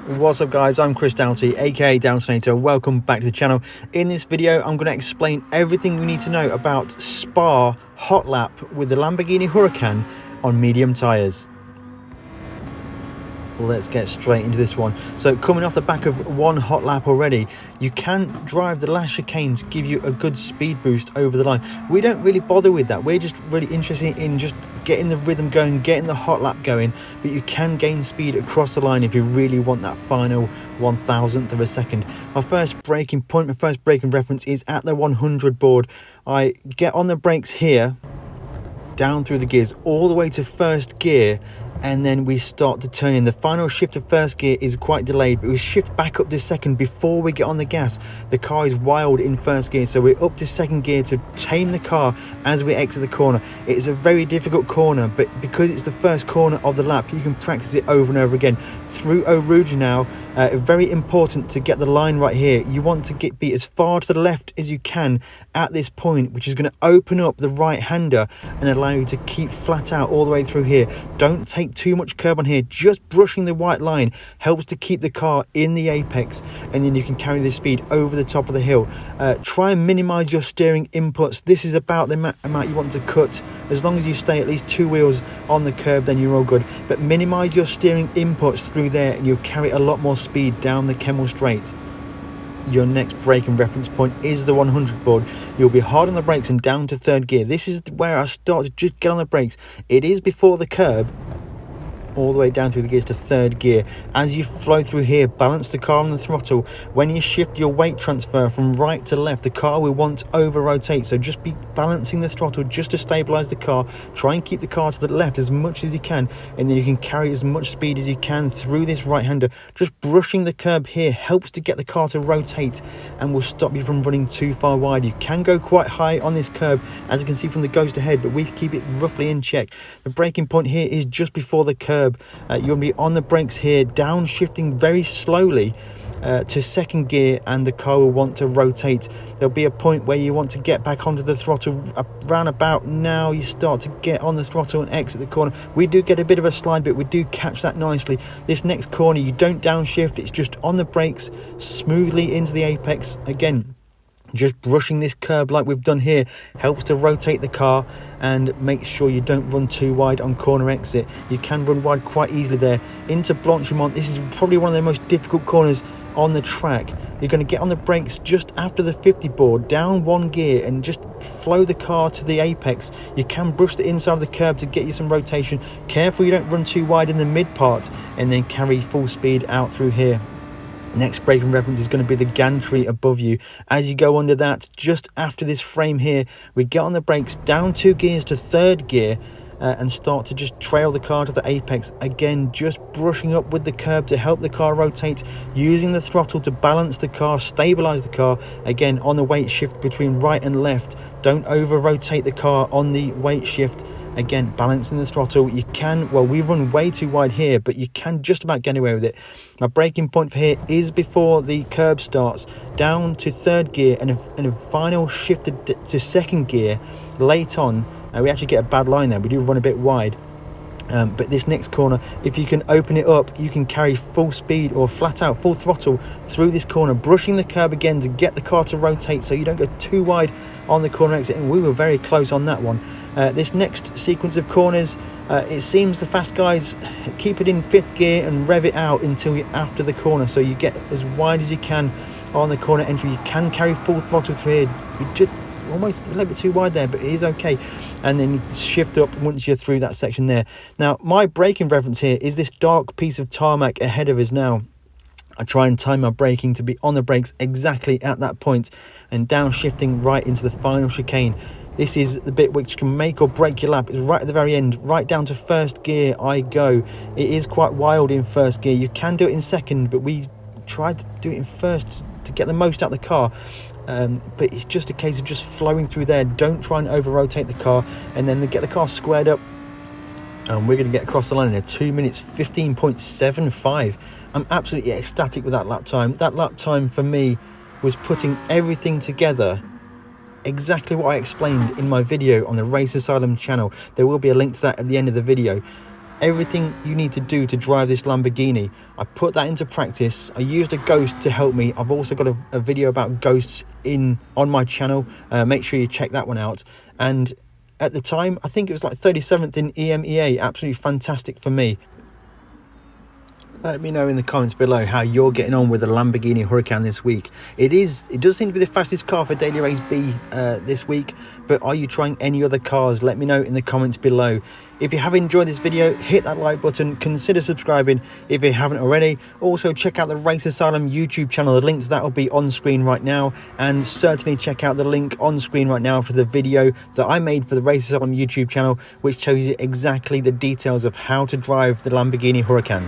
What's up guys, I'm Chris Doughty, aka Doughtinator. Welcome back to the channel. In this video I'm going to explain everything we need to know about Spa hot lap with the Lamborghini Huracan on medium tyres. Let's get straight into this one. So coming off the back of one hot lap already, you can drive the last chicane to give you a good speed boost over the line. We don't really bother with that. We're just really interested in just getting the rhythm going, getting the hot lap going, but you can gain speed across the line if you really want that final 1,000th of a second. My first braking point, my first braking reference is at the 100 board. I get on the brakes here, down through the gears, all the way to first gear, and then we start to turn in. The final shift of first gear is quite delayed, but we shift back up to second before we get on the gas. The car is wild in first gear, so we're up to second gear to tame the car as we exit the corner. It is a very difficult corner, but because it's the first corner of the lap, you can practice it over and over again. Through Eau Rouge now, very important to get the line right here. You want to be as far to the left as you can at this point, which is going to open up the right hander and allow you to keep flat out all the way through here. Don't take too much curb on here. Just brushing the white line helps to keep the car in the apex, and then you can carry the speed over the top of the hill. Try and minimize your steering inputs. This is about the amount you want to cut. As long as you stay at least 2 wheels on the curb, then you're all good, but minimize your steering inputs through there and you'll carry a lot more speed down the Kemmel Straight. Your next braking reference point is the 100 board. You'll be hard on the brakes and down to third gear. This is where I start to just get on the brakes. It is before the curb, all the way down through the gears to third gear. As you flow through here, balance the car on the throttle. When you shift your weight transfer from right to left, the car will want to over rotate, so just be balancing the throttle just to stabilize the car. Try and keep the car to the left as much as you can, and then you can carry as much speed as you can through this right hander. Just brushing the curb here helps to get the car to rotate and will stop you from running too far wide. You can go quite high on this curb, as you can see from the ghost ahead, but we keep it roughly in check. The braking point here is just before the curb. You want to be on the brakes here, downshifting very slowly to second gear, and the car will want to rotate. There'll be a point where you want to get back onto the throttle. Around about now you start to get on the throttle and exit the corner. We do get a bit of a slide, but we do catch that nicely. This next corner you don't downshift, it's just on the brakes smoothly into the apex. Again, just brushing this curb like we've done here helps to rotate the car and make sure you don't run too wide on corner exit. You can run wide quite easily there. Into Blanchimont, this is probably one of the most difficult corners on the track. You're going to get on the brakes just after the 50 board, down one gear, and just flow the car to the apex. You can brush the inside of the curb to get you some rotation. Careful you don't run too wide in the mid part, and then carry full speed out through here. Next braking reference is going to be the gantry above you. As you go under that, just after this frame here, we get on the brakes, down 2 gears to third gear, and start to just trail the car to the apex. Again, just brushing up with the curb to help the car rotate, using the throttle to balance the car, stabilize the car. Again, on the weight shift between right and left, don't over rotate the car on the weight shift. Again, balancing the throttle. You can, well, we run way too wide here, but you can just about get away with it. My braking point for here is before the curb starts, down to third gear, and a final shift to second gear late on. We actually get a bad line there. We do run a bit wide. But this next corner, if you can open it up, you can carry full speed or flat out full throttle through this corner, brushing the curb again to get the car to rotate so you don't go too wide on the corner exit, and we were very close on that one. This next sequence of corners, it seems the fast guys keep it in 5th gear and rev it out until you're after the corner, so you get as wide as you can on the corner entry. You can carry full throttle through here. You just almost a little bit too wide there, but it is okay, and then you shift up once you're through that section there. Now my braking reference here is this dark piece of tarmac ahead of us. Now I try and time my braking to be on the brakes exactly at that point, and downshifting right into the final chicane. This is the bit which can make or break your lap. It's right at the very end, right down to first gear I go. It is quite wild in first gear. You can do it in second, but we tried to do it in first to get the most out of the car. But it's just a case of just flowing through there. Don't try and over rotate the car, and then get the car squared up, and we're going to get across the line in a 2 minutes 15.75. I'm absolutely ecstatic with that lap time. That lap time for me was putting everything together exactly what I explained in my video on the Race Asylum channel. There will be a link to that at the end of the video. everything you need to do to drive this Lamborghini. I put that into practice. I used a ghost to help me. I've also got a video about ghosts on my channel. Make sure you check that one out. And at the time, I think it was like 37th in EMEA. Absolutely fantastic for me. Let me know in the comments below how you're getting on with the Lamborghini Huracan this week. It does seem to be the fastest car for Daily Race B this week, but are you trying any other cars? Let me know in the comments below. If you have enjoyed this video, hit that like button, consider subscribing if you haven't already. Also check out the Race Asylum YouTube channel. The link to that will be on screen right now, and certainly check out the link on screen right now for the video that I made for the Race Asylum YouTube channel, which shows you exactly the details of how to drive the Lamborghini Huracan.